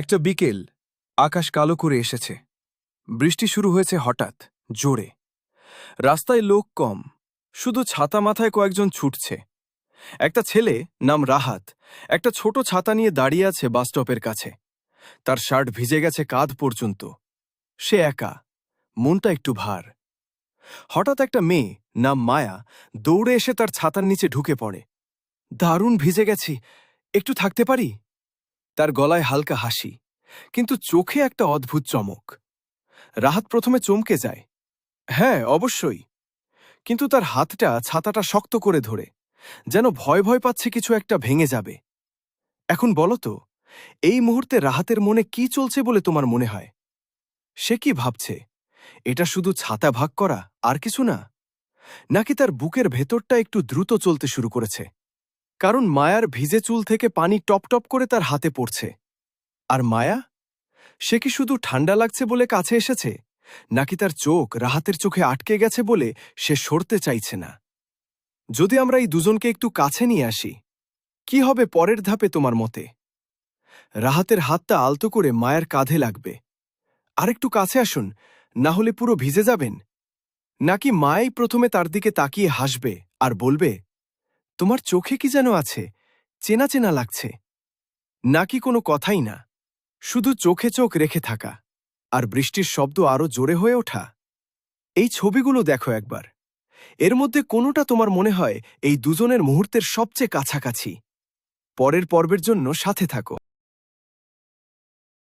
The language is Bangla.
একটা বিকেল আকাশ কালো করে এসেছে। বৃষ্টি শুরু হয়েছে হঠাৎ, জোরে। রাস্তায় লোক কম, শুধু ছাতা মাথায় কয়েকজন ছুটছে। একটা ছেলে, নাম রাহাত, একটা ছোট ছাতা নিয়ে দাঁড়িয়ে আছে বাসস্টপের কাছে। তার শার্ট ভিজে গেছে কাঁধ পর্যন্ত। সে একা, মনটা একটু ভার। হঠাৎ একটা মেয়ে, নাম মায়া, দৌড়ে এসে তার ছাতার নিচে ঢুকে পড়ে। দারুণ ভিজে গেছি, একটু থাকতে পারি? তার গলায় হালকা হাসি, কিন্তু চোখে একটা অদ্ভুত চমক। রাহাত প্রথমে চমকে যায়। হ্যাঁ, অবশ্যই। কিন্তু তার হাতটা ছাতাটা শক্ত করে ধরে, যেন ভয় ভয় পাচ্ছে কিছু একটা ভেঙে যাবে। এখন বলো তো, এই মুহূর্তে রাহাতের মনে কি চলছে বলে তোমার মনে হয়? সে কি ভাবছে? এটা শুধু ছাতা ভাগ করা, আর কিছু না? নাকি তার বুকের ভেতরটা একটু দ্রুত চলতে শুরু করেছে? কারণ মায়ার ভিজে চুল থেকে পানি টপ টপ করে তার হাতে পড়ছে। আর মায়া, সে কি শুধু ঠান্ডা লাগছে বলে কাছে এসেছে, নাকি তার চোখ রাহাতের চোখে আটকে গেছে বলে সে সরতে চাইছে না? যদি আমরা এই দুজনকে একটু কাছে নিয়ে আসি, কি হবে পরের ধাপে তোমার মতে? রাহাতের হাতটা আলতো করে মায়ের কাঁধে লাগবে। আরেকটু কাছে আসুন, না হলে পুরো ভিজে যাবেন। নাকি মাই প্রথমে তার দিকে তাকিয়ে হাসবে আর বলবে, তোমার চোখে কি যেন আছে, চেনা চেনা লাগছে? নাকি কোনো কথাই না, শুধু চোখে চোখ রেখে থাকা, আর বৃষ্টির শব্দ আরও জোরে হয়ে ওঠা? এই ছবিগুলো দেখো একবার। এর মধ্যে কোনোটা তোমার মনে হয় এই দুজনের মুহূর্তের সবচেয়ে কাছাকাছি? পরের পর্বের জন্য সাথে থাকো।